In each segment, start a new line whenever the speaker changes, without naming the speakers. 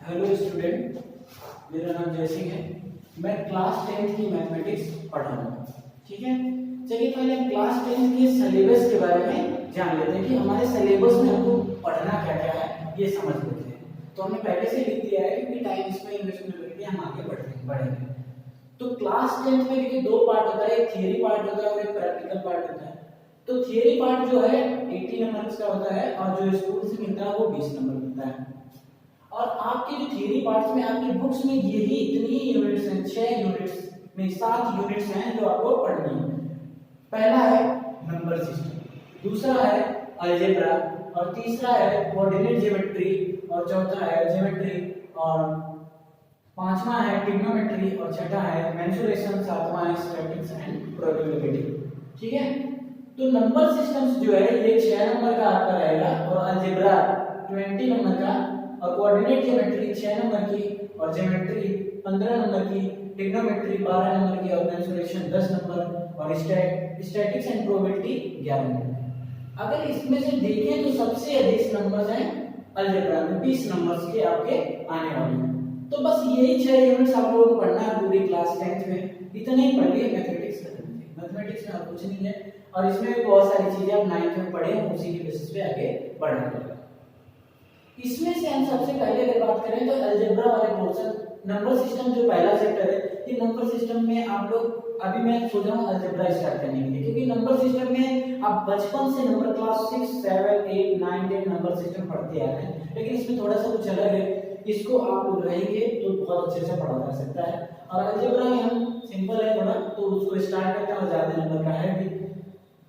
Hello student, मेरा नाम जय सिंह है। मैं क्लास 10th की मैथमेटिक्स पढ़ रहा हूँ। ठीक है, चलिए पहले हम क्लास 10th के सिलेबस के बारे में जान लेते हैं कि हमारे सिलेबस में हमको पढ़ना क्या क्या है, ये समझ लेते हैं। तो हमने पहले से लिख दिया है कि टाइम इसमें इन्वेस्टमेंट करके हम आगे बढ़ेंगे। तो क्लास 10th में देखिए दो पार्ट होता है, एक थियरी पार्ट होता है और एक प्रैक्टिकल पार्ट होता है। तो थियरी पार्ट जो है 80 नंबर का होता है और जो स्कूल से मिलता है वो 20 नंबर मिलता है। और आपके जो थियरी पार्ट्स में आपकी बुक्स में यही इतनी यूनिट्स हैं, 6 यूनिट्स में 7 यूनिट्स हैं जो आपको पढ़नी है। पहला है नंबर सिस्टम, दूसरा है अलजेब्रा और तीसरा है कोऑर्डिनेट ज्योमेट्री और चौथा है ज्योमेट्री और पांचवा है ट्रिग्नोमेट्री और छठा है मेंसुरेशन, सातवां है स्टैटिस्टिक्स एंड प्रोबेबिलिटी। ठीक है, तो नंबर सिस्टम्स जो है ये 6 नंबर का आपका रहेगा और अलजेब्रा 20 नंबर का और कोऑर्डिनेट ज्योमेट्री 6 नंबर की और ज्योमेट्री 15 नंबर की, ट्रिग्नोमेट्री 12 नंबर की और मेंसुरेशन 10 नंबर और स्टैटिस्टिक्स एंड प्रोबेबिलिटी 11 नंबर। अगर इसमें से देखें तो सबसे अधिक नंबर्स हैं अलजेब्रा में, 20 नंबर्स के आपके आने वाले हैं। तो बस यही 6 यूनिट्स आप लोगों को पढ़ना है पूरी क्लास 10th में, इतने ही पढ़ लिए मैथमेटिक्स खत्म। मैथमेटिक्स में और कुछ नहीं है और इसमें भी बहुत सारी चीजें आप 9th में पढ़े हैं, उसी के बेसिस पे आगे बढ़ना है। इसमें से हम सबसे पहले अगर बात करें तो अलजेब्रा वाले पोर्शन, नंबर सिस्टम जो पहला चैप्टर है, ये नंबर सिस्टम में आप लोग अभी मैं सोच रहा हूँ अलजेब्रा स्टार्ट करने के लिए, क्योंकि नंबर सिस्टम में आप बचपन से नंबर क्लास 6, 7, 8, 9, 10 नंबर सिस्टम पढ़ते आ रहे हैं, लेकिन इसमें थोड़ा सा कुछ अलग है। इसको आप लोग रहेंगे तो बहुत अच्छे से पढ़ा जा सकता है। और अलजेब्रा में हम सिंपल है थोड़ा, तो उसको स्टार्ट करते हैं और ज्यादा नंबर का है भी,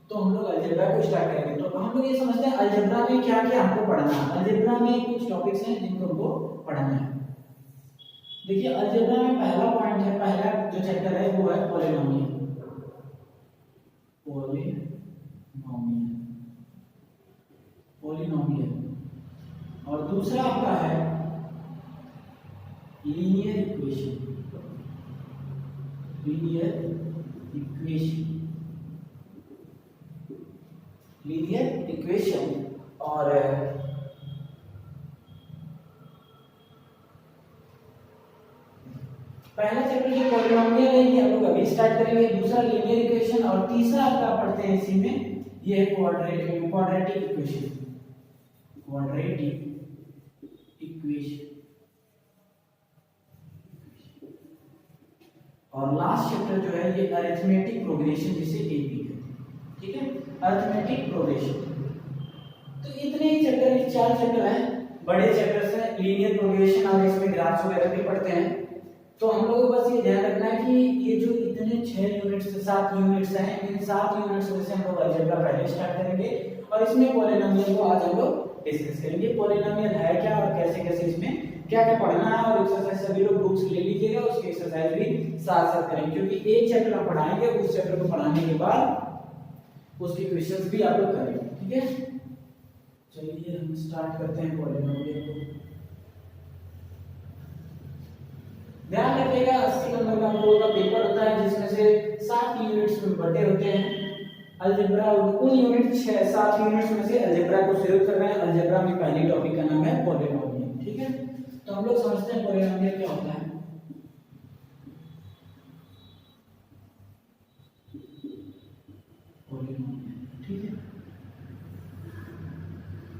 तो हम लोग अलजेब्रा को स्टार्ट करेंगे। तो हम लोग ये समझते हैं अलजेब्रा में क्या क्या हमको पढ़ना है। अलजेब्रा में कुछ टॉपिक्स हैं जिनको हमको पढ़ना है। देखिए अलजेब्रा में पहला पॉइंट है, पहला जो चैप्टर है वो है पॉलिनोमियल। पॉलिनोमियल और दूसरा आपका है लीनियर इक्वेशन। लीनियर इक्वेशन और पहला चैप्टर जो पॉलिनोमियल है ये हम लोग अभी स्टार्ट करेंगे, दूसरा लीनियर इक्वेशन और तीसरा आपका पढ़ते हैं इसी में, ये है क्वाड्रेटिक इक्वेशन। और लास्ट चैप्टर जो है ये अरिथमेटिक प्रोग्रेशन, जिसे एपी कहते हैं। ठीक है, अरिथमेटिक प्रोग्रेशन। तो इतने ही चैप्टर, 4 चैप्टर हैं, बड़े चैप्टर्स हैं। लीनियर प्रोग्रेशन और इसमें ग्राफ्स वगैरह भी पढ़ते हैं। तो हम लोगों को बस ये ध्यान रखना है कि ये जो इतने 6 यूनिट्स 7 यूनिट्स हैं, इन 7 यूनिट्स में से हम लोग अलजेब्रा पहले स्टार्ट करेंगे और इसमें पॉलिनोमियल को आज हम लोग डिस्कस करेंगे। पॉलिनोमियल है क्या और कैसे कैसे इसमें क्या क्या पढ़ना है, और एक्सरसाइज सभी लोग बुक्स ले लीजिएगा, उसके एक्सरसाइज भी साथ साथ करेंगे, क्योंकि एक चैप्टर हम पढ़ाएंगे, उस चैप्टर को पढ़ाने के बाद उसके क्वेश्चंस भी आप लोग करेंगे। ठीक है, चलिए हम स्टार्ट करते हैं पॉलिनोमियल को। ध्यान रखिएगा 80 नंबर का हम लोगों का पेपर होता है, जिसमें से 7 यूनिट्स में बटे होते हैं। अलजेब्रा उन यूनिट 7 यूनिट्स में से अलजेब्रा को शुरू कर रहे हैं। अलजेब्रा में पहली टॉपिक का नाम है पॉलिनोमियल। ठीक है, तो हम लोग समझते हैं पॉलिनोमियल क्या होता है। पॉलिनोमियल, ठीक है,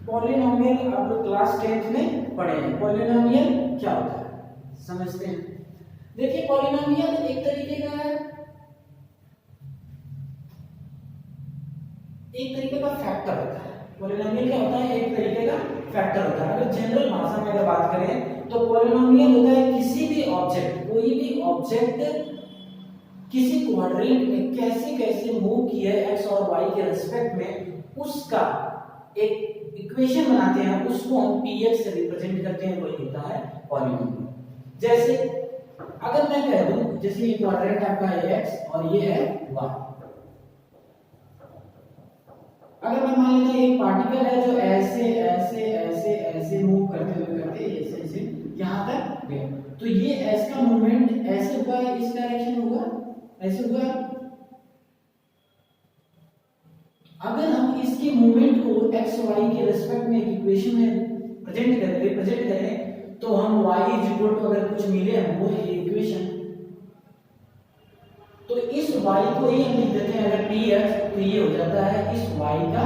पॉलिनोमियल आप लोग क्लास 10th में पढ़े हैं। पॉलिनोमियल क्या होता है समझते हैं। देखिए पॉलिनोमियल एक तरीके का फैक्टर होता है। पॉलिनोमियल क्या होता है, एक तरीके का फैक्टर होता है। अगर जनरल भाषा में अगर बात करें तो पॉलिनोमियल होता है किसी भी ऑब्जेक्ट, कोई भी ऑब्जेक्ट किसी क्वाड्रेंट में कैसे कैसे मूव किया है एक्स और वाई के रिस्पेक्ट में, उसका एक इक्वेशन बनाते हैं, उसको हम px से रिप्रेजेंट करते हैं, वही होता है पॉलिनोमियल। जैसे अगर मैं कह दूं, जैसे ये क्वाड्रेंट आपका है x और ये है y, अगर मैं मान लेता हूं एक पार्टिकल है जो ऐसे ऐसे ऐसे ऐसे मूव करते ऐसे ऐसे यहां तक गया, तो ये s का मूवमेंट ऐसे हुआ, इस डायरेक्शन होगा, ऐसे हुआ। अगर हम इसके मूवमेंट को x y के रिस्पेक्ट में एक इक्वेशन में रिप्रेजेंट करें तो हम y इज इक्वल टू अगर कुछ मिले हमको ये इक्वेशन, तो इस y को ही हम लिख देते हैं अगर px, तो ये हो जाता है इस y का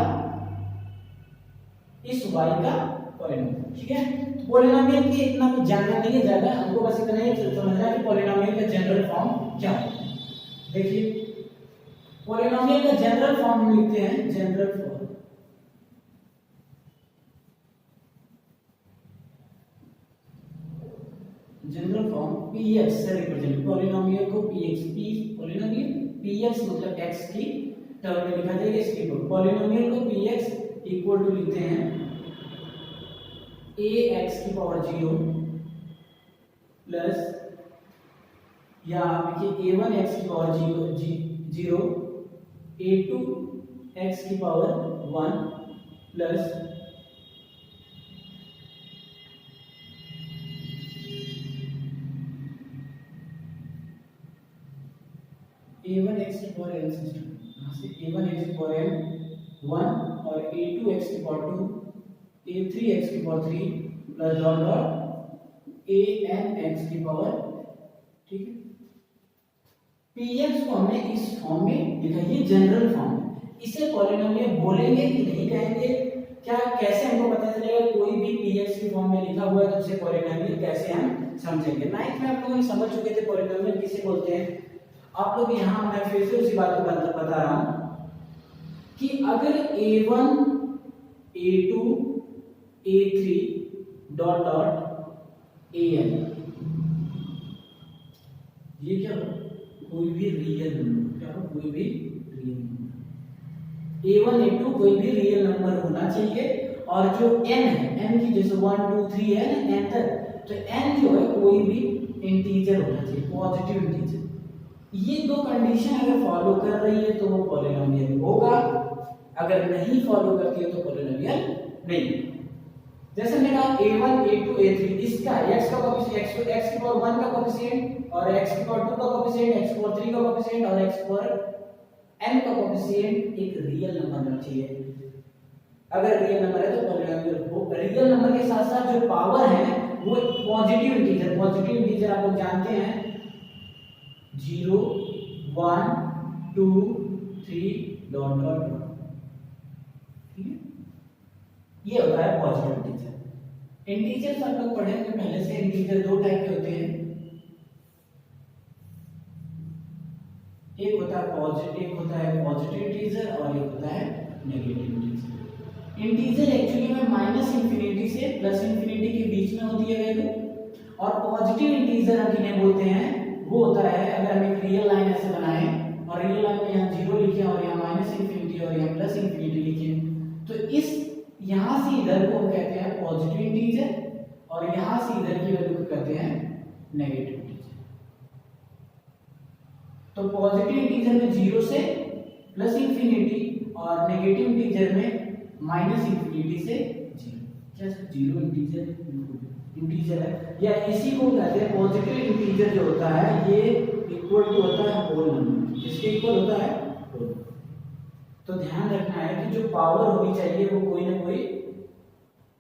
पॉलिनोमियल। ठीक है, तो पॉलिनोमियल की इतना कुछ जानना नहीं है ज्यादा, हमको बस इतना ही समझना है कि पॉलिनोमियल का जनरल फॉर्म क्या है। देखिए पॉलिनोमियल का जनरल फॉर्म हम लिखते हैं, जनरल फॉर्म px से रिप्रेजेंट, पॉलिनोमियल को px, पॉलिनोमियल px मतलब x की टर्म में लिखा जाएगा इसके ऊपर, पॉलिनोमियल को px इक्वल टू लिखते हैं ax की पावर 0 प्लस या आप लिखिए a1 x की पावर 0 a2 x की पावर 1 प्लस a1 x की पावर n सिस्टम, यहाँ से a1 x की पावर n 1 और a2 x की पावर 2 a3 x की power 3 plus dot dot an x की पावर। ठीक है, px को हमने इस फॉर्म में लिखा, ये जनरल फॉर्म है। इसे पॉलिनोमियल बोलेंगे कि नहीं कहेंगे, क्या कैसे हमको पता चलेगा कोई भी px की फॉर्म में लिखा हुआ है तो उसे पॉलिनोमियल कैसे हम समझेंगे। नाइन्थ में आप लोग समझ चुके थे पॉलिनोमियल किसे बोलते हैं। आप लोग यहाँ मैं फिर से उसी बात को बता रहा हूँ कि अगर a1 a2 a3 dot dot an, ये क्या हो, कोई भी रियल नंबर, क्या हो, कोई भी रियल नंबर, a1 a2 कोई भी रियल नंबर होना चाहिए, और जो n है, n की जैसे 1 2 3 है ना n तक, तो n जो है कोई भी इंटीजर होना चाहिए, पॉजिटिव इंटीजर। ये दो कंडीशन अगर फॉलो कर रही है तो वो पॉलिनोमियल होगा, अगर नहीं फॉलो करती है तो पॉलिनोमियल नहीं। जैसे मैंने कहा a1 a2 a3, इसका x का कोएफिशिएंट, x की पावर 1 का कोएफिशिएंट और x की पावर 2 का कोएफिशिएंट, x की पावर 3 का कोएफिशिएंट और x की पावर n का कोएफिशिएंट एक रियल नंबर होना चाहिए। अगर रियल नंबर है तो पॉलिनोमियल हो। रियल नंबर के साथ साथ जो पावर है वो पॉजिटिव इंटीजर, पॉजिटिव इंटीजर आप लोग जानते हैं 0 1 2 3 डॉट डॉट डॉट। ठीक है, ये होता है पॉजिटिव इंटीजर। इंटीजर आप लोग पढ़े होंगे पहले से, इंटीजर दो टाइप के होते हैं, एक होता है पॉजिटिव इंटीजर और एक होता है नेगेटिव इंटीजर। इंटीजर एक्चुअली में माइनस इंफिनिटी से प्लस इंफिनिटी के बीच में होती है वैल्यू, और पॉजिटिव इंटीजर हम किन्हें बोलते हैं, वो होता है अगर हम एक रियल लाइन ऐसे बनाए और रियल लाइन में यहाँ 0 लिखे और यहाँ माइनस इंफिनिटी और यहाँ प्लस इंफिनिटी लिखे, तो इस यहाँ से इधर को हम कहते हैं पॉजिटिव इंटीजर और यहाँ से इधर की वैल्यू को कहते हैं नेगेटिव इंटीजर। तो पॉजिटिव इंटीजर में 0 से प्लस इंफिनिटी और नेगेटिव इंटीजर में माइनस इंफिनिटी से 0। क्या 0 इंटीजर है, या इसी को कहते हैं पॉजिटिव इंटीजर जो होता है ये इक्वल टू होता है होल नंबर। इसके इक्वल होता है होल। तो ध्यान रखना है कि जो पावर होनी चाहिए वो कोई ना कोई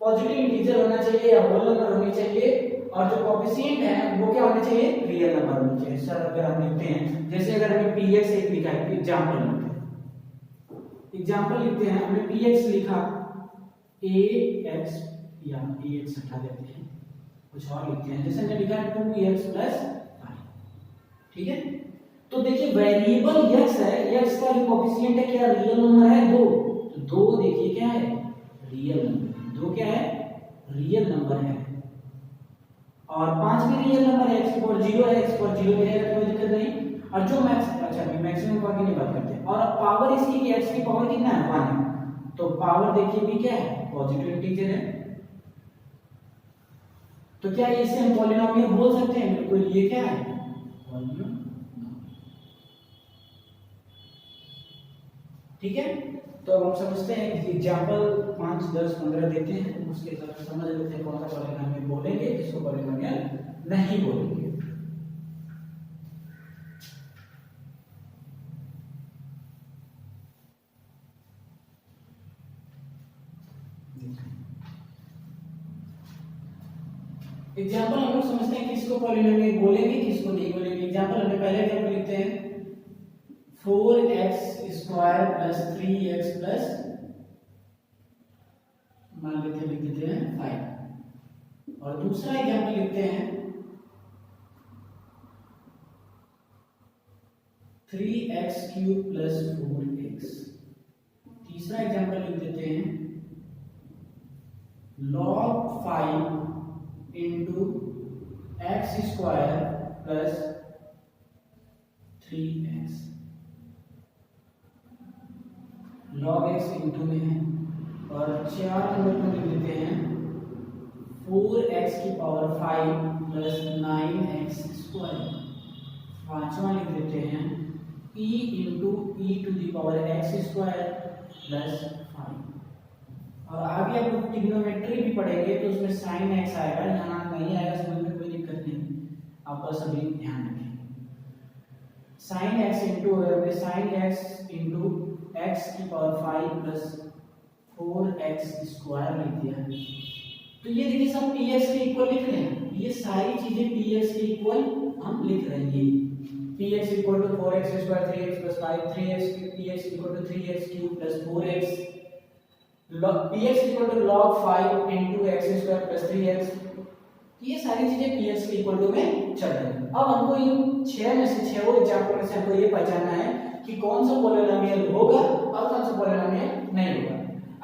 पॉजिटिव इंटीजर होना चाहिए या होल नंबर होनी चाहिए, और जो कोएफिशिएंट है वो क्या होना चाहिए, रियल नंबर होना चाहिए। सर अगर हम लिखते हैं, जैसे अगर हमें px एक लिखा है, एग्जांपल लिखते हैं, हमने px लिखा ax, या ax हटा देते हैं, कुछ और लिखते हैं, जैसे हमने लिखा है 2x प्लस 5। ठीक है, तो देखिए वेरिएबल x है, x का जो कोएफिशिएंट है क्या रियल नंबर है 2, तो 2 देखिए क्या है रियल नंबर, 2 क्या है रियल नंबर है, और 5 भी रियल नंबर है, x की पावर 0 है, x की पावर 0 मिलेगा कोई दिक्कत नहीं। और जो मैक्सिमम पावर की नहीं बात करते, और पावर इसकी कि x की पावर कितना है 1 है, तो पावर देखिए भी क्या है पॉजिटिव इंटीजर है, तो क्या इसे हम पॉलिनोमियल बोल सकते हैं, बिल्कुल ये क्या है पॉलिनोमियल। ठीक है, तो अब हम समझते हैं एग्जांपल 5 10 15 देते हैं, उसके हिसाब से समझ लेते हैं कौन सा पॉलिनोमियल बोलेंगे, किसको पॉलिनोमियल नहीं बोलेंगे। एग्जांपल हम लोग समझते हैं किसको पॉलिनोमियल बोलेंगे किसको नहीं बोलेंगे। एग्जांपल हमने पहले एग्जांपल लिखते हैं 4x² प्लस 3x प्लस मान लेते लिख देते हैं 5। और दूसरा एग्जांपल लिखते हैं 3x³ प्लस 4x। तीसरा एग्जांपल लिख देते हैं log 5 into x² plus 3x। log x into में है। और 4 नंबर को लिख देते हैं 4x की पावर 5 प्लस 9x²। पांचवा लिख देते हैं e into e to the power x² plus 5। और आगे आप लोग ट्रिग्नोमेट्री भी पढ़ेंगे तो उसमें sin x आएगा, यहाँ नहीं आएगा समझ में कोई दिक्कत नहीं, आप बस अभी ध्यान रखें। sin x into sin x into x की पावर 5 प्लस 4x² लिख दिया। तो ये देखिए सब px के इक्वल लिख रहे हैं, ये सारी चीजें px के इक्वल हम लिख रहे हैं। px equal to 4x² 3x plus 5 3x px equal to 3x³ plus 4x px equal to log 5 into x² plus 3x। ये सारी चीजें px के इक्वल टू में चल रही हैं। अब हमको इन 6 में से 6 एग्जांपल में से हमको ये पहचानना है कि कौन सा पॉलिनोमियल होगा और कौन सा पॉलिनोमियल नहीं होगा।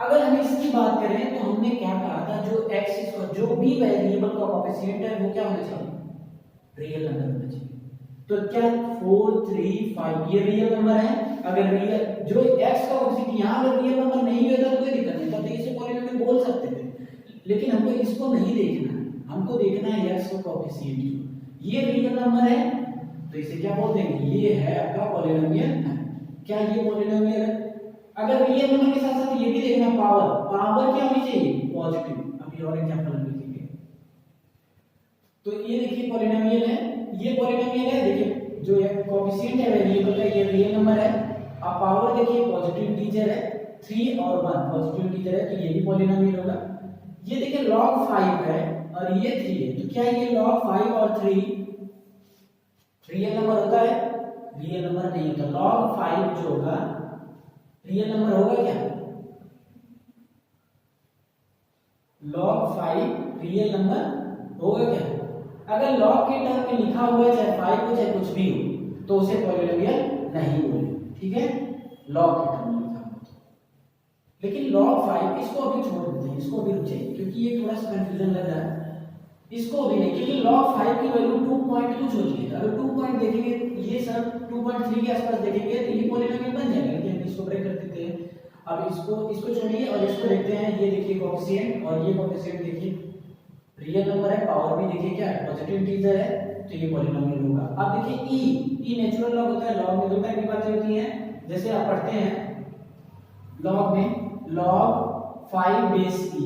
अगर हम इसकी बात करें तो हमने क्या कहा था, जो x जो भी वेरिएबल का कोएफिशिएंट है वो क्या होना चाहिए, रियल नंबर होना चाहिए। तो क्या 4 3 5 ये रियल नंबर है। अगर रियल जो x का कोएफिशिएंट यहाँ अगर रियल नंबर नहीं होता तो कोई दिक्कत नहीं, तब तो इसे पॉलिनोमियल बोल सकते थे, लेकिन हमको इसको नहीं देखना है, हमको देखना है x का कोएफिशिएंट। ये रियल नंबर है तो इसे क्या बोल देंगे, ये है आपका पॉलिनोमियल। क्या ये पॉलिनोमियल है। अगर रियल नंबर के साथ साथ ये भी देखना पावर क्या होनी चाहिए, पॉजिटिव। अभी और एग्जांपल हम लिखेंगे। तो ये देखिए पॉलिनोमियल है, ये पॉलिनोमियल है। देखिए जो ये कोएफिशिएंट है वेरिएबल का ये रियल नंबर है। अब पावर देखिए पॉजिटिव इंटीजर है, 3 और 1 पॉजिटिव इंटीजर है तो ये भी पॉलिनोमियल होगा। ये देखिए log 5 है और ये 3 है, तो क्या ये log 5 और 3 रियल नंबर होता है, रियल नंबर नहीं होता। log 5 जो होगा रियल नंबर होगा क्या, log 5 रियल नंबर होगा क्या। अगर log के टर्म में लिखा हुआ है चाहे 5 हो चाहे कुछ भी हो तो उसे पॉलिनोमियल नहीं बोलेंगे, ठीक है, log के टर्म में लिखा हुआ। लेकिन log 5 इसको अभी छोड़ देते हैं, इसको अभी रुक जाइए क्योंकि ये थोड़ा सा कंफ्यूजन लग रहा है, इसको अभी नहीं, क्योंकि log 5 की वैल्यू 2 पॉइंट कुछ होती है। अगर 2 पॉइंट देखेंगे ये सब 2.3 के आसपास देखेंगे तो ये पॉलिनोमियल बन जाएगा, लेकिन इसको ब्रेक कर देते हैं। अब इसको छोड़िए और इसको देखते हैं। ये देखिए कोएफिशिएंट और ये कोएफिशिएंट देखिए रियल नंबर है, पावर भी देखिए क्या है पॉजिटिव इंटीजर है, तो ये पॉलिनोमियल होगा। अब देखिए ई नेचुरल लॉग होता है, लॉग में दो टाइप की बातें होती हैं। जैसे आप पढ़ते हैं लॉग में log 5 बेस ई,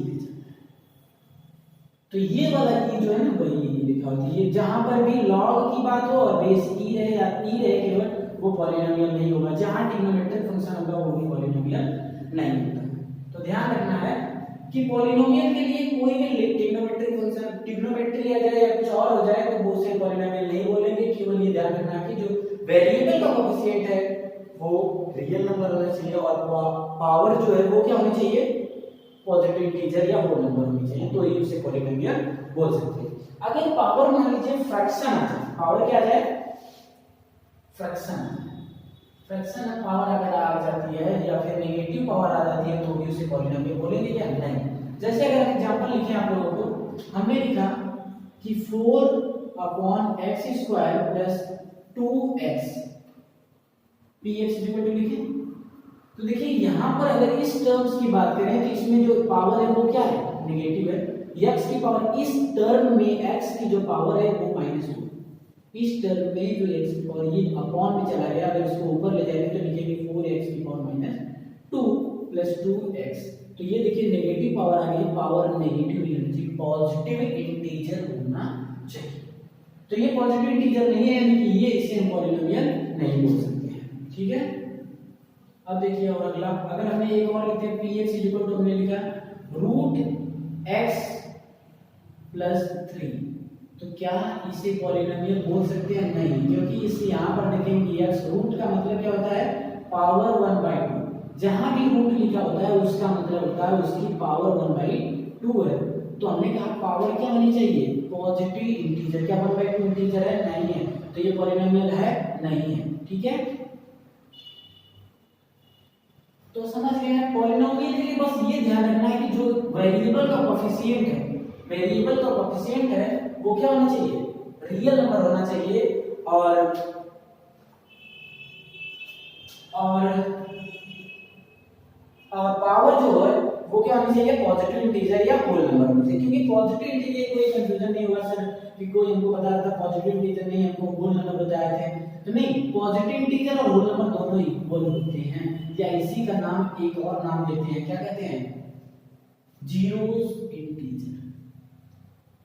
तो ये वाला ई जो है ना वही लिखा होती है। जहां पर भी log की बात हो और बेस ई रहे या ई रहे केवल, वो पॉलिनोमियल नहीं होगा। जहां ट्रिग्नोमेट्रिक फंक्शन होगा वो भी पॉलिनोमियल नहीं होता। तो ध्यान रखना है कि पॉलिनोमियल के लिए कोई भी ट्रिग्नोमेट्रिक फंक्शन ट्रिग्नोमेट्री आ जाए या कुछ और हो जाए तो वो उसे पॉलिनोमियल नहीं बोलेंगे। केवल ये ध्यान रखना है कि जो वेरिएबल का कोएफिशिएंट है वो रियल नंबर होना चाहिए और पावर जो है वो क्या होनी चाहिए, पॉजिटिव इंटीजर या होल नंबर होनी चाहिए, तो ये उसे पॉलिनोमियल बोल सकते हैं। अगर पावर मान लीजिए फ्रैक्शन आ जाए, पावर क्या आ जाए, फ्रैक्शन पावर अगर आ जाती है या फिर नेगेटिव पावर आ जाती है तो भी उसे पॉलिनोमियल बोलेंगे क्या, नहीं। जैसे अगर एग्जांपल लिखें आप लोगों को, हमने लिखा कि 4/x² प्लस 2x px लिखे। तो देखिए यहाँ पर अगर इस टर्म्स की बात करें तो इसमें जो पावर है वो क्या है, नेगेटिव है। x की पावर इस टर्म में x की जो पावर है वो -2, इस टर्म में जो x की पावर ये अपॉन में चला गया, अगर इसको ऊपर ले जाएंगे तो लिखेंगे 4x की पावर -2 प्लस 2x। तो ये देखिए नेगेटिव पावर आ गई, पावर नेगेटिव नहीं होनी चाहिए, पॉजिटिव इंटीजर होना चाहिए। तो ये पॉजिटिव इंटीजर नहीं है यानी कि ये इसे हम पॉलिनोमियल नहीं बोल सकते हैं, ठीक है। अब देखिए और अगला, अगर हमने एक और लिखते हैं px इक्वल टू हमने लिखा √x + 3, तो क्या इसे पॉलिनोमियल बोल सकते हैं? नहीं, क्योंकि इस यहाँ पर देखेंगे x रूट का मतलब क्या होता है? पावर 1/2। जहां भी रूट लिखा होता है उसका मतलब होता है उसकी पावर 1/2 है। तो हमने कहा पावर क्या होनी चाहिए? Positive integer. क्या 1/2 इंटीजर है? नहीं है, तो ये पॉलिनोमियल है नहीं है। ठीक है, तो समझ गए हैं। पॉलिनोमियल के लिए बस ये ध्यान रखना है कि जो वेरिएबल का कोएफिशिएंट है, वेरिएबल का कोएफिशिएंट है वो क्या होना चाहिए? रियल नंबर होना चाहिए। और पावर जो है वो क्या होनी चाहिए? पॉजिटिव इंटीजर या होल नंबर होनी चाहिए। क्योंकि पॉजिटिव इंटीजर कोई कंफ्यूजन नहीं होगा सर कि कोई हमको बता रहा था पॉजिटिव इंटीजर नहीं, हमको होल नंबर बताए थे। तो नहीं, पॉजिटिव इंटीजर और होल नंबर दोनों इक्वल होते हैं, या इसी का नाम एक और नाम देते हैं, क्या कहते हैं? Zeros integer,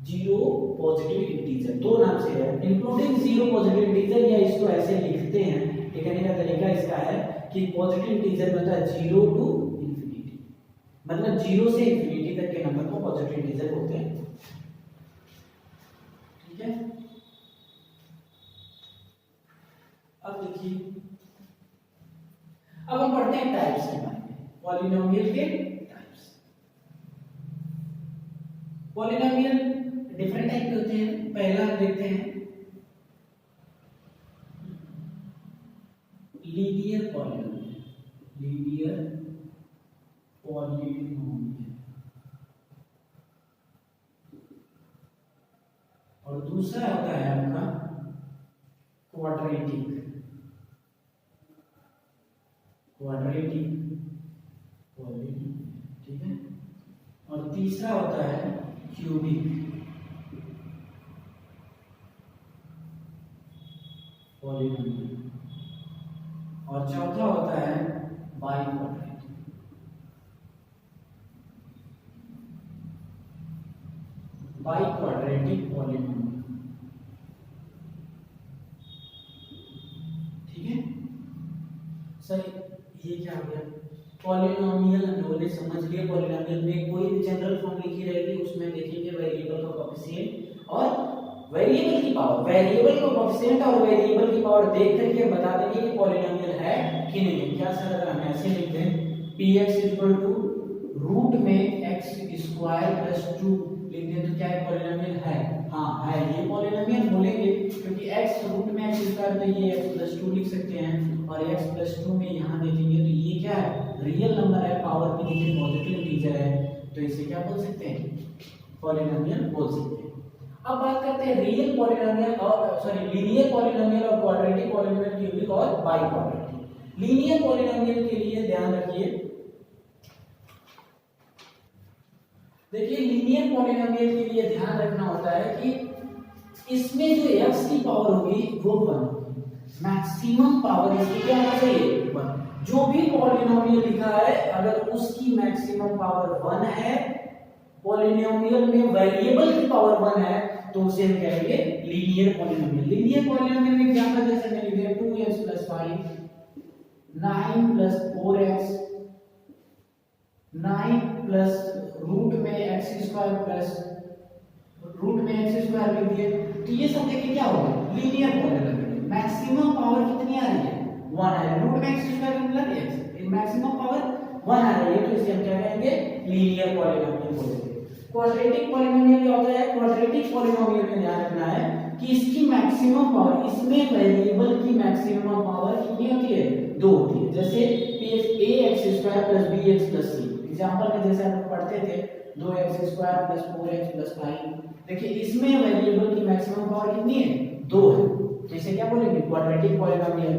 zero positive integer. दो नाम से है, इंक्लूडिंग जीरो पॉजिटिव इंटीजर, या इसको ऐसे लिखते हैं, लिखने का तरीका इसका है कि पॉजिटिव इंटीजर में होता है 0 टू इंफिनिटी, मतलब 0 से इंफिनिटी तक के नंबर को पॉजिटिव इंटीजर बोलते हैं। ठीक है, अब देखिए, अब हम पढ़ते हैं टाइप्स के बारे में, पॉलिनोमियल के टाइप्स। पॉलिनोमियल डिफरेंट टाइप के होते हैं। पहला देखते हैं लीनियर पॉलिनोमियल, लीनियर पॉलिनोमियल, और दूसरा होता है आपका क्वाड्रेटिक, क्वाड्रेटिक पॉलिनोमियल। ठीक है, और तीसरा होता है क्यूबिक पॉलिनोमियल, और चौथा होता है बाइक्वाड्रेटिक। Biquadratic polynomial. ठीक है सर, ये क्या हो गया? पॉलिनोमियल हमने समझ लिया। पॉलिनोमियल में कोई भी जनरल फॉर्म लिखी रहेगी, उसमें देखेंगे वेरिएबल का कोएफिशिएंट और वेरिएबल की पावर, वेरिएबल का कोएफिशिएंट और वेरिएबल की पावर देख करके बता देंगे कि पॉलिनोमियल है कि नहीं है। क्या सर, अगर हम ऐसे लिख दें px रूट में x स्क्वायर प्लस 2 लिख दें तो क्या है? पॉलिनोमियल है? हाँ है, ये पॉलिनोमियल बोलेंगे क्योंकि x रूट में x स्क्वायर, तो ये x प्लस 2 लिख सकते हैं, और x प्लस 2 में यहाँ देखेंगे तो ये क्या है? रियल नंबर है, पावर भी देखिए पॉजिटिव इंटीजर है, तो इसे क्या बोल सकते हैं? पॉलिनोमियल बोल सकते हैं। अब बात करते हैं रियल पॉलिनोमियल और लीनियर पॉलिनोमियल और क्वाड्रेटिक पॉलिनोमियल, क्यूबिक और बाइक्वाड्रेटिक। लीनियर पॉलिनोमियल के लिए ध्यान रखिए, देखिए लीनियर पॉलिनोमियल के लिए ध्यान रखना होता है कि इसमें जो x की पावर होगी वो 1 होगी, मैक्सिमम पावर इसकी क्या होना चाहिए? 1। जो भी पॉलिनोमियल लिखा है अगर उसकी मैक्सिमम पावर 1 है, पॉलिनोमियल में वेरिएबल की पावर 1 है, तो उसे हम कहेंगे लीनियर पॉलिनोमियल। लीनियर पॉलिनोमियल में एग्जांपल जैसे मैंने लिया 2x + 5, 9 + 4x, 9 प्लस रूट में x² प्लस रूट में x² लिख दिए, तो ये सब देखिए क्या होगा? Linear polynomial. मैक्सिमम पावर कितनी आ रही है? 1 आ रही है। रूट में x² मतलब x, मैक्सिमम पावर 1 आ रही है, तो इसे हम क्या कहेंगे? लीनियर पॉलिनोमियल बोलते हैं। क्वाड्रेटिक पॉलिनोमियल क्या होता है? क्वाड्रेटिक पॉलिनोमियल में ध्यान रखना है कि इसकी मैक्सिमम पावर, इसमें वेरिएबल की मैक्सिमम पावर कितनी होती है? 2 होती है। जैसे ax² + bx + c, एग्जांपल में जैसे हम पढ़ते थे 2x² + 4x + 5, देखिए इसमें वेरिएबल की मैक्सिमम पावर कितनी है? 2 है, तो इसे क्या बोलेंगे? Quadratic polynomial.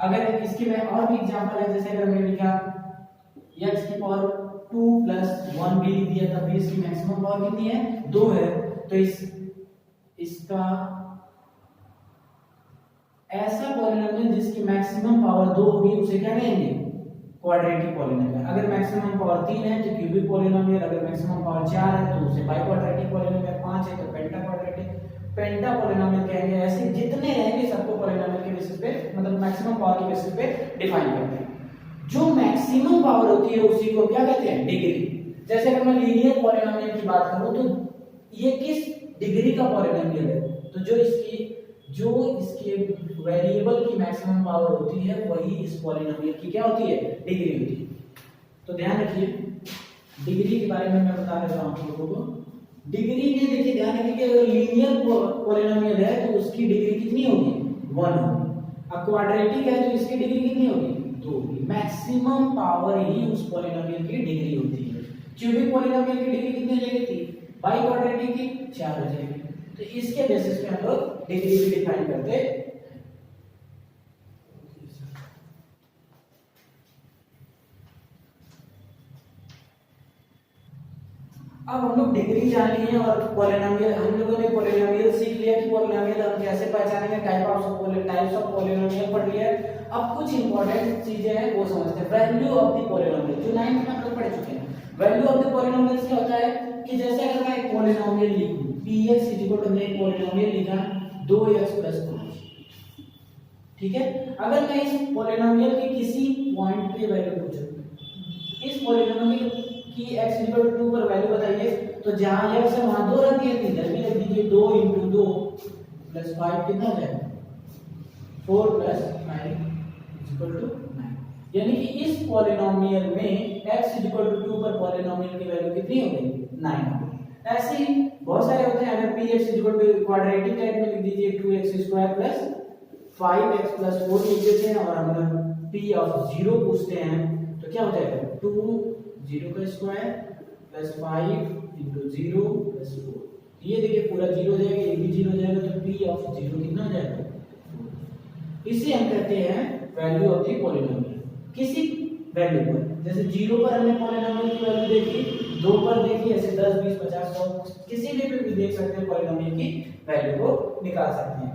अगर इसके में और भी एग्जांपल है, जैसे अगर मैंने लिखा x की पावर 2 + 1 भी लिख दिया, तब भी इसकी मैक्सिमम पावर कितनी है? 2 है, तो इसका ऐसा पॉलिनोमियल जिसकी मैक्सिमम पावर 2 होगी उसे क्या कहेंगे? Quadratic polynomial. अगर मैक्सिमम पावर 3 है तो क्यूबिक पॉलिनोमियल, अगर मैक्सिमम पावर 4 है तो उसे बाइक्वाड्रेटिक पॉलिनोमियल, 5 है तो पेंटाक्वाड्रेटिक, पेंटा पॉलिनोमियल कहेंगे। ऐसे जितने रहेंगे सबको पॉलिनोमियल के बेसिस पे, मतलब मैक्सिमम पावर के बेसिस पे डिफाइन करते हैं। जो मैक्सिमम पावर होती है उसी को क्या कहते हैं? डिग्री। जैसे अगर मैं लीनियर पॉलिनोमियल की बात करूं तो ये किस डिग्री का पॉलिनोमियल है, तो जो इसके वेरिएबल की मैक्सिमम पावर होती है वही इस पॉलिनोमियल की क्या होती है, डिग्री होती है। तो ध्यान रखिए डिग्री के बारे में मैं बता देता हूं आप लोगों को। डिग्री में देखिए ध्यान रखिए कि अगर लीनियर पॉलिनोमियल है तो उसकी डिग्री कितनी होगी, 1 होगी। अब क्वाड्रेटिक है तो इसकी डिग्री कितनी होगी, 2 होगी। मैक्सिमम पावर ही उस पॉलिनोमियल की डिग्री होती है। क्यूबिक पॉलिनोमियल की डिग्री कितनी हो जाएगी, 3। बाई क्वाड्रेटिक की 4 हो जाएगी। तो इसके बेसिस पे हम लोग डिग्री भी डिफाइन करते हैं। अब हम लोग डिग्री जान ली है और पॉलिनोमियल, हम लोगों ने पॉलिनोमियल सीख लिया कि पॉलिनोमियल हम कैसे पहचानेंगे, टाइप्स ऑफ पॉलिनोमियल पढ़ लिया। अब कुछ इंपॉर्टेंट चीजें हैं वो समझते हैं। वैल्यू ऑफ द पॉलिनोमियल जो 9th में हम लोग पढ़ चुके हैं। वैल्यू ऑफ द पॉलिनोमियल क्या होता है कि जैसे अगर मैं एक पॉलिनोमियल लिखूं px हमने एक पॉलिनोमियल लिखा 2x + 5, ठीक है। अगर मैं इस पॉलिनोमियल के किसी पॉइंट पे वैल्यू पूछूं, इस पॉलिनोमियल की x = 2 पर वैल्यू बताइए, तो जहां x है वहां 2 रख दिए, इधर भी रख दीजिए। 2 × 2 + 5 कितना हो जाएगा, 4 + 5 = 9। यानी कि इस पॉलिनोमियल में x = 2 पर पॉलिनोमियल की वैल्यू कितनी हो गई, 9 हो गई। ऐसे ही बहुत सारे होते हैं। अगर px = क्वाड्रेटिक टाइप में लिख दीजिए 2x² + 5x + 4 लिख देते हैं, और हम p ऑफ 0 पूछते हैं तो क्या हो जाएगा, 2 0² + 5 × 0 + 4। ये देखिए पूरा 0 हो जाएगा, ये भी 0 हो जाएगा, तो p ऑफ 0 कितना हो जाएगा, 4। इसे हम कहते हैं वैल्यू ऑफ द पॉलिनोमियल। किसी वैल्यू पर, जैसे 0 पर हमने पॉलिनोमियल की वैल्यू देखी, 2 पर देखी, ऐसे 10 20 50 100 किसी भी देख सकते हैं पॉलिनोमियल की वैल्यू को निकाल सकते हैं,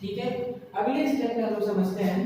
ठीक है। अगले स्टेप में हम लोग समझते हैं